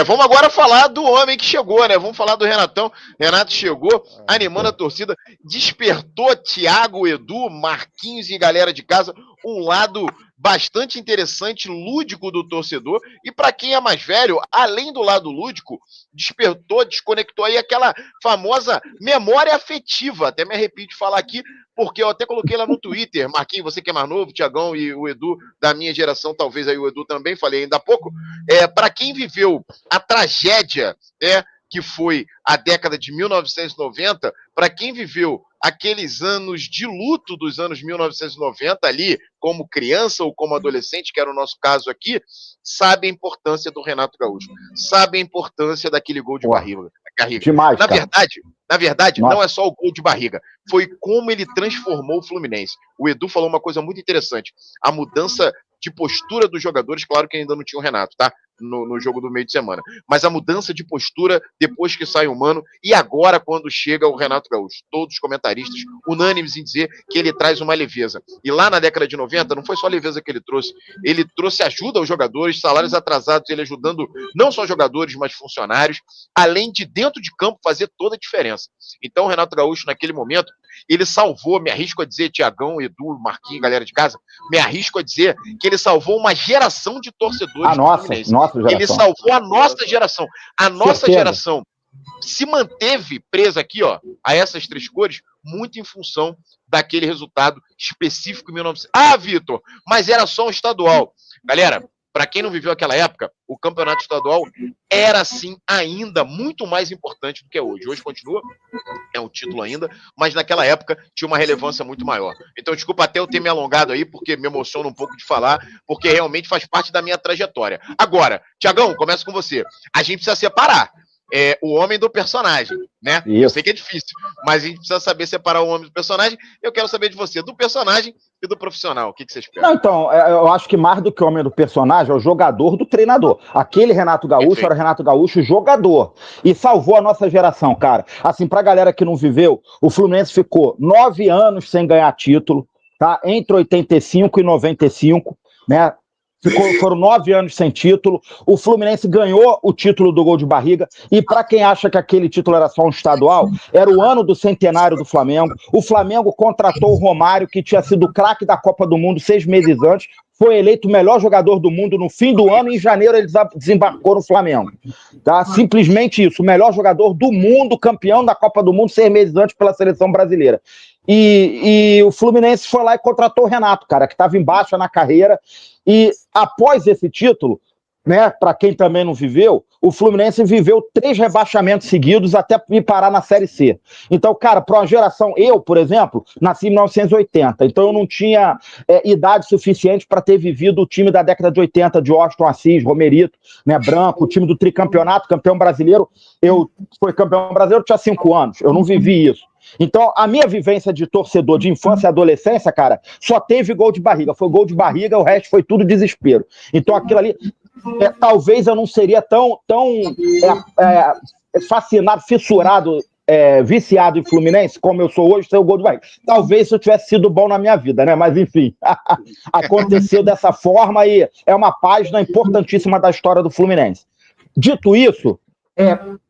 Vamos agora falar do homem que chegou, né? Vamos falar do Renatão. Renato chegou, animando a torcida, despertou Thiago, Edu, Marquinhos e galera de casa, um lado bastante interessante, lúdico do torcedor. E para quem é mais velho, além do lado lúdico, despertou, desconectou aí aquela famosa memória afetiva. Até me arrepio de falar aqui, porque eu até coloquei lá no Twitter, Marquinhos, você que é mais novo, Thiagão e o Edu da minha geração, talvez aí o Edu também, falei ainda há pouco, para quem viveu a tragédia, que foi a década de 1990, para quem viveu aqueles anos de luto dos anos 1990 ali, como criança ou como adolescente, que era o nosso caso aqui, sabe a importância do Renato Gaúcho, sabe a importância daquele gol de barriga. Demais, na verdade, não é só o gol de barriga, foi como ele transformou o Fluminense. O Edu falou uma coisa muito interessante, a mudança de postura dos jogadores, claro que ainda não tinha o Renato, tá? No jogo do meio de semana. Mas a mudança de postura depois que sai o Mano e agora quando chega o Renato Gaúcho. Todos os comentaristas unânimes em dizer que ele traz uma leveza. E lá na década de 90 não foi só a leveza que ele trouxe ajuda aos jogadores, salários atrasados, ele ajudando não só jogadores, mas funcionários, além de dentro de campo fazer toda a diferença. Então o Renato Gaúcho naquele momento, ele salvou, me arrisco a dizer, Thiagão, Edu, Marquinhos, galera de casa, me arrisco a dizer que ele salvou uma geração de torcedores do Fluminense. Ele salvou a nossa geração. A nossa geração se manteve presa aqui, ó, a essas três cores, muito em função daquele resultado específico em 1900. Ah, Vitor, mas era só um estadual. Galera, para quem não viveu aquela época, o campeonato estadual era, sim, ainda muito mais importante do que é hoje. Hoje continua, é um título ainda, mas naquela época tinha uma relevância muito maior. Então, desculpa até eu ter me alongado aí, porque me emociona um pouco de falar, porque realmente faz parte da minha trajetória. Agora, Thiagão, começa com você. A gente precisa separar o homem do personagem, né? Isso. Eu sei que é difícil, mas a gente precisa saber separar o homem do personagem. Eu quero saber de você, do personagem e do profissional. O que você espera? Não, então, eu acho que mais do que o homem do personagem é o jogador do treinador. Aquele Renato Gaúcho era o Renato Gaúcho jogador. E salvou a nossa geração, cara. Assim, pra galera que não viveu, o Fluminense ficou 9 anos sem ganhar título, tá? Entre 85 e 95, né? Foram 9 anos sem título. O Fluminense ganhou o título do gol de barriga. E para quem acha que aquele título era só um estadual, era o ano do centenário do Flamengo. O Flamengo contratou o Romário, que tinha sido craque da Copa do Mundo 6 meses antes. Foi eleito o melhor jogador do mundo no fim do ano. E em janeiro ele desembarcou no Flamengo. Tá? Simplesmente isso. O melhor jogador do mundo, campeão da Copa do Mundo 6 meses antes pela seleção brasileira. E o Fluminense foi lá e contratou o Renato, cara, que estava em baixa na carreira. E após esse título, né, para quem também não viveu, o Fluminense viveu 3 rebaixamentos seguidos até ir parar na Série C. Então, cara, para uma geração, eu, por exemplo, nasci em 1980, então eu não tinha idade suficiente para ter vivido o time da década de 80, de Washington Assis, Romerito, né, Branco, o time do tricampeonato, campeão brasileiro. Eu fui campeão brasileiro, tinha 5 anos, eu não vivi isso. Então, a minha vivência de torcedor de infância e adolescência, cara, só teve gol de barriga. Foi gol de barriga, o resto foi tudo desespero. Então, aquilo ali, talvez eu não seria tão fascinado, fissurado, viciado em Fluminense, como eu sou hoje, sem o gol de barriga. Talvez isso tivesse sido bom na minha vida, né? Mas, enfim, aconteceu dessa forma e é uma página importantíssima da história do Fluminense. Dito isso,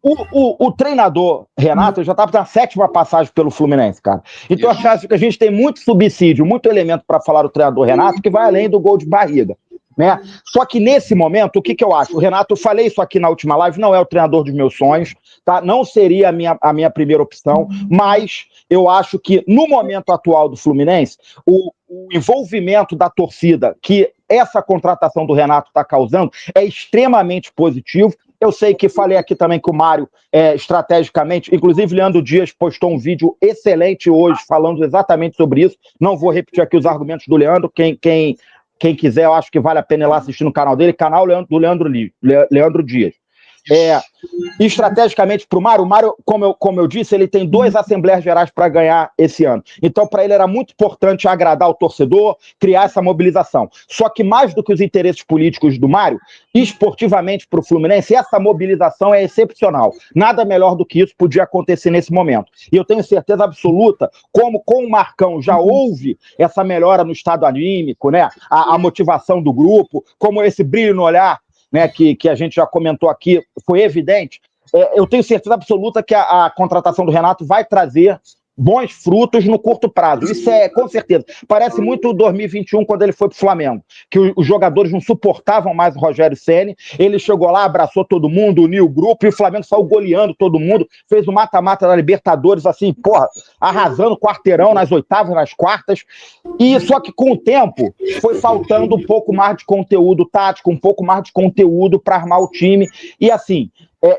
o treinador Renato já estava na 7ª passagem pelo Fluminense, cara. Então eu acho que a gente tem muito subsídio, muito elemento para falar do treinador Renato que vai além do gol de barriga, né? Só que nesse momento, o que eu acho? O Renato, eu falei isso aqui na última live, não é o treinador dos meus sonhos, tá? Não seria a minha primeira opção, mas eu acho que no momento atual do Fluminense, o envolvimento da torcida que essa contratação do Renato está causando é extremamente positivo. Eu sei que falei aqui também que o Mário, estrategicamente, inclusive Leandro Dias postou um vídeo excelente hoje falando exatamente sobre isso. Não vou repetir aqui os argumentos do Leandro. Quem quiser, eu acho que vale a pena ir lá assistir no canal dele, canal do Leandro Dias. Estrategicamente para o Mário, como eu disse, ele tem 2 Assembleias Gerais para ganhar esse ano. Então, para ele era muito importante agradar o torcedor, criar essa mobilização. Só que mais do que os interesses políticos do Mário, esportivamente para o Fluminense, essa mobilização é excepcional. Nada melhor do que isso podia acontecer nesse momento. E eu tenho certeza absoluta, como com o Marcão já houve essa melhora no estado anímico, né? A motivação do grupo, como esse brilho no olhar né, que a gente já comentou aqui, foi evidente. Eu tenho certeza absoluta que a contratação do Renato vai trazer bons frutos no curto prazo. Isso é, com certeza. Parece muito 2021, quando ele foi para o Flamengo, que os jogadores não suportavam mais o Rogério Ceni. Ele chegou lá, abraçou todo mundo, uniu o grupo, e o Flamengo saiu goleando todo mundo, fez o mata-mata da Libertadores, assim, porra, arrasando o quarteirão nas oitavas, nas quartas. E só que com o tempo foi faltando um pouco mais de conteúdo tático, um pouco mais de conteúdo para armar o time. E assim,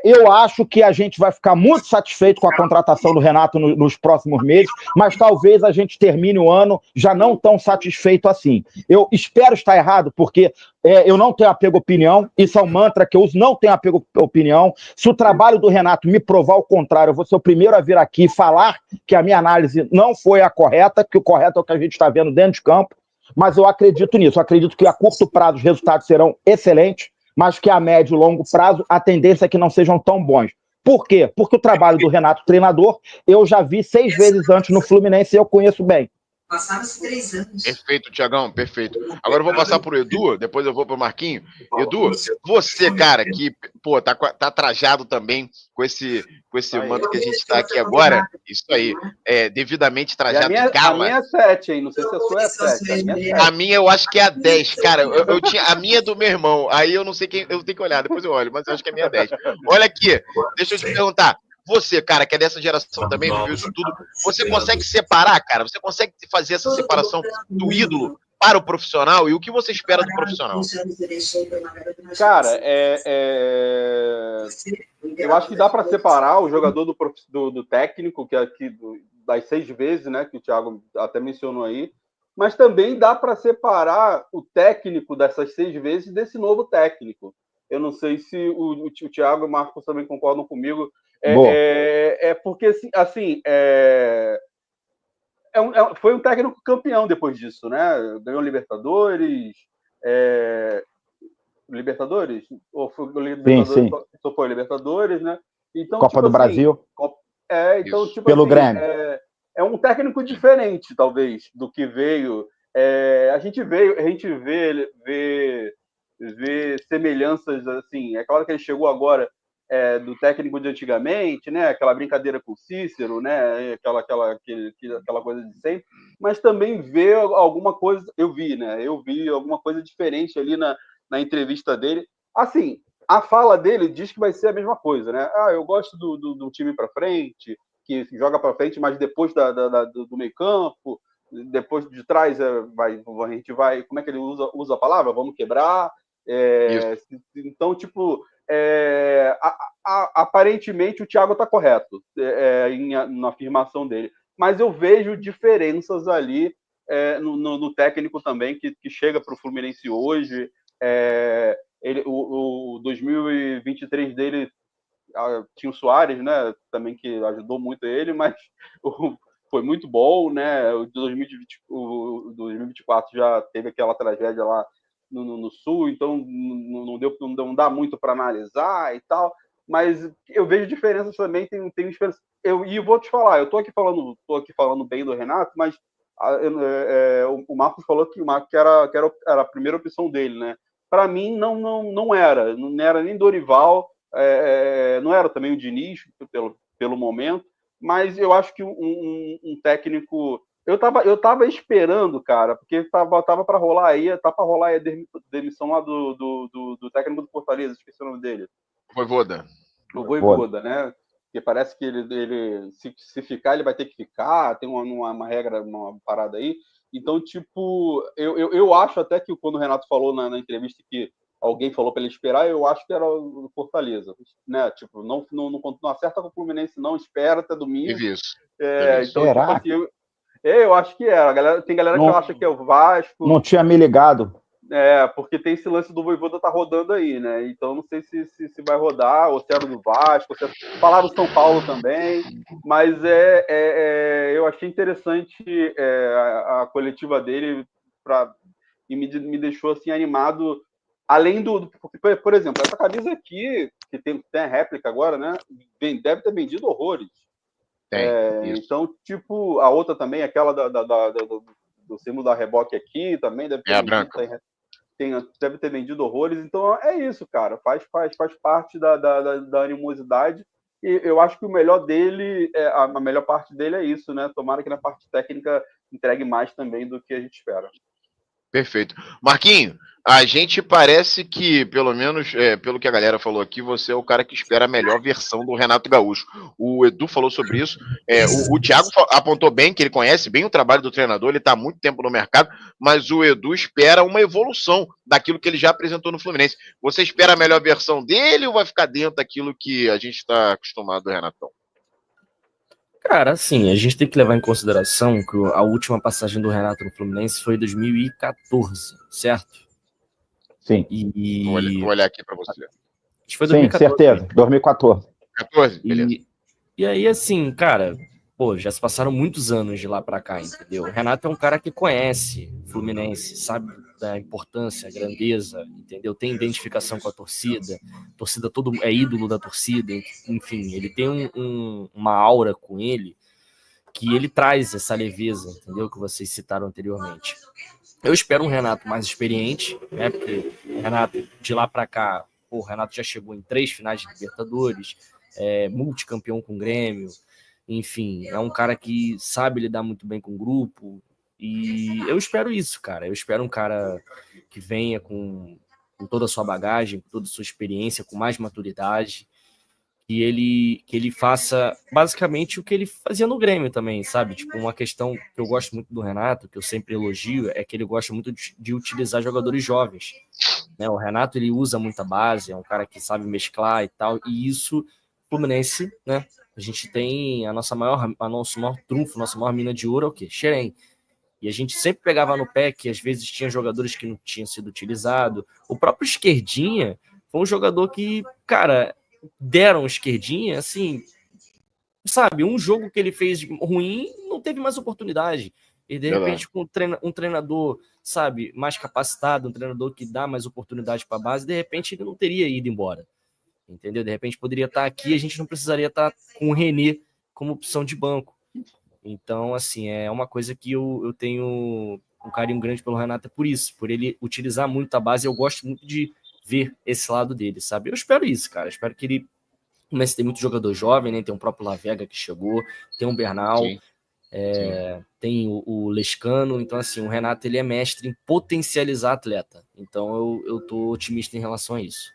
eu acho que a gente vai ficar muito satisfeito com a contratação do Renato nos próximos meses, mas talvez a gente termine o ano já não tão satisfeito assim. Eu espero estar errado, porque eu não tenho apego à opinião, isso é um mantra que eu uso, não tenho apego à opinião. Se o trabalho do Renato me provar o contrário, eu vou ser o primeiro a vir aqui falar que a minha análise não foi a correta, que o correto é o que a gente está vendo dentro de campo, mas eu acredito nisso, eu acredito que a curto prazo os resultados serão excelentes, mas que a médio e longo prazo a tendência é que não sejam tão bons. Por quê? Porque o trabalho do Renato, treinador, eu já vi 6 vezes antes no Fluminense e eu conheço bem. Passaram-se 3 anos. Perfeito, Tiagão, perfeito. Agora eu vou passar pro Edu, depois eu vou pro Marquinho. Edu, você, cara, que, pô, tá trajado também com esse manto que a gente tá aqui agora, isso aí, devidamente trajado de gala. A minha é 7, hein? Não sei se a sua é 7. A minha eu acho que é a 10, cara. Eu tinha, a minha é do meu irmão, aí eu não sei quem, eu tenho que olhar, depois eu olho, mas eu acho que a minha é 10. Olha aqui, deixa eu te perguntar. Você, cara, que é dessa geração também, viveu isso tudo, você consegue separar, cara? Você consegue fazer essa separação do ídolo para o profissional? E o que você espera do profissional? Cara, eu acho que dá para separar o jogador do técnico, que é aqui das 6 vezes, né, que o Thiago até mencionou aí, mas também dá para separar o técnico dessas 6 vezes desse novo técnico. Eu não sei se o Thiago e o Marcos também concordam comigo. Porque, assim, foi um técnico campeão depois disso, né? Ganhou Libertadores. Libertadores? Ou foi Libertadores? Sim. Só foi Libertadores, né? Então, Copa do Brasil. Então, tipo pelo assim, Grêmio. É um técnico diferente, talvez, do que veio. A gente vê semelhanças, assim. É claro que ele chegou agora do técnico de antigamente, né? Aquela brincadeira com o Cícero, né? Aquela coisa de sempre. Mas também vê alguma coisa. Eu vi alguma coisa diferente ali na entrevista dele. Assim, a fala dele diz que vai ser a mesma coisa, né? Eu gosto do time para frente, que joga para frente, mas depois do meio campo, depois de trás a gente vai, como é que ele usa a palavra? Vamos quebrar. Então, tipo, aparentemente o Thiago está correto na afirmação dele, mas eu vejo diferenças ali no técnico também que chega para o Fluminense hoje. O 2023 dele tinha o Soares, né, também, que ajudou muito ele, mas foi muito bom, né? O 2024 já teve aquela tragédia lá no Sul, então não dá muito para analisar e tal, mas eu vejo diferenças também, tem diferença. E vou te falar, eu tô aqui falando bem do Renato, mas o Marcos falou que o Marcos era a primeira opção dele, né? Para mim não era nem Dorival, não era também o Diniz pelo momento, mas eu acho que um técnico. Eu tava esperando, cara, porque tava para rolar aí, a demissão lá do técnico do Fortaleza, esqueci o nome dele. Voivoda. O Voivoda, né? Porque parece que ele se ficar, ele vai ter que ficar, tem uma regra, uma parada aí. Então, tipo, eu acho até que quando o Renato falou na entrevista que alguém falou para ele esperar, eu acho que era o Fortaleza, né? Tipo, não acerta com o Fluminense, não, espera até domingo. Isso. Então, tipo assim, eu acho que era. Tem galera que acha que é o Vasco. Não tinha me ligado. Porque tem esse lance do Voivoda tá rodando aí, né? Então não sei se vai rodar, ou se era do Vasco, falaram do São Paulo também, mas eu achei interessante a coletiva dele e me deixou assim animado, além porque, por exemplo, essa camisa aqui, que tem a réplica agora, né? Deve ter vendido horrores. Então, tipo, a outra também, aquela do símbolo da Reboque aqui, também deve ter a branca. deve ter vendido horrores. Então é isso, cara. Faz parte da animosidade. E eu acho que o melhor dele, a melhor parte dele é isso, né? Tomara que na parte técnica entregue mais também do que a gente espera. Perfeito. Marquinho, a gente parece que, pelo menos pelo que a galera falou aqui, você é o cara que espera a melhor versão do Renato Gaúcho. O Edu falou sobre isso. O Thiago apontou bem que ele conhece bem o trabalho do treinador, ele está há muito tempo no mercado, mas o Edu espera uma evolução daquilo que ele já apresentou no Fluminense. Você espera a melhor versão dele ou vai ficar dentro daquilo que a gente está acostumado do Renatão? Cara, assim, a gente tem que levar em consideração que a última passagem do Renato no Fluminense foi em 2014, certo? Sim. Vou olhar aqui para você. Acho que foi 2014. Sim, certeza, 2014. 14, beleza. E aí, assim, cara, já se passaram muitos anos de lá pra cá, entendeu? O Renato é um cara que conhece o Fluminense, sabe da importância, a grandeza, entendeu? Tem identificação com a torcida todo é ídolo da torcida, enfim, ele tem uma aura com ele que ele traz essa leveza, entendeu? Que vocês citaram anteriormente. Eu espero um Renato mais experiente, né? Porque o Renato, de lá pra cá, o Renato já chegou em 3 finais de Libertadores, multicampeão com o Grêmio, enfim, é um cara que sabe lidar muito bem com o grupo, e eu espero isso, cara. Eu espero um cara que venha com toda a sua bagagem, com toda a sua experiência, com mais maturidade, que ele faça basicamente o que ele fazia no Grêmio também, sabe? Tipo, uma questão que eu gosto muito do Renato, que eu sempre elogio, é que ele gosta muito de utilizar jogadores jovens, né? O Renato, ele usa muita base, é um cara que sabe mesclar e tal, e isso, Fluminense, né? A gente tem a nosso maior trunfo, nossa maior mina de ouro é o quê? Xerém. E a gente sempre pegava no pé que às vezes tinha jogadores que não tinham sido utilizados. O próprio Esquerdinha foi um jogador que, cara, deram Esquerdinha, assim, sabe, um jogo que ele fez ruim, não teve mais oportunidade. E de repente, com um treinador, sabe, mais capacitado, um treinador que dá mais oportunidade para a base, de repente ele não teria ido embora. Entendeu? De repente poderia estar aqui, a gente não precisaria estar com o René como opção de banco. Então, assim, é uma coisa que eu tenho um carinho grande pelo Renato por isso, por ele utilizar muito a base. Eu gosto muito de ver esse lado dele, sabe? Eu espero isso, cara. Eu espero que ele comece a ter muito jogador jovem, né? Tem o próprio Lavega que chegou, tem o Bernal, tem o Lescano. Então, assim, o Renato, ele é mestre em potencializar atleta. Então, eu tô otimista em relação a isso.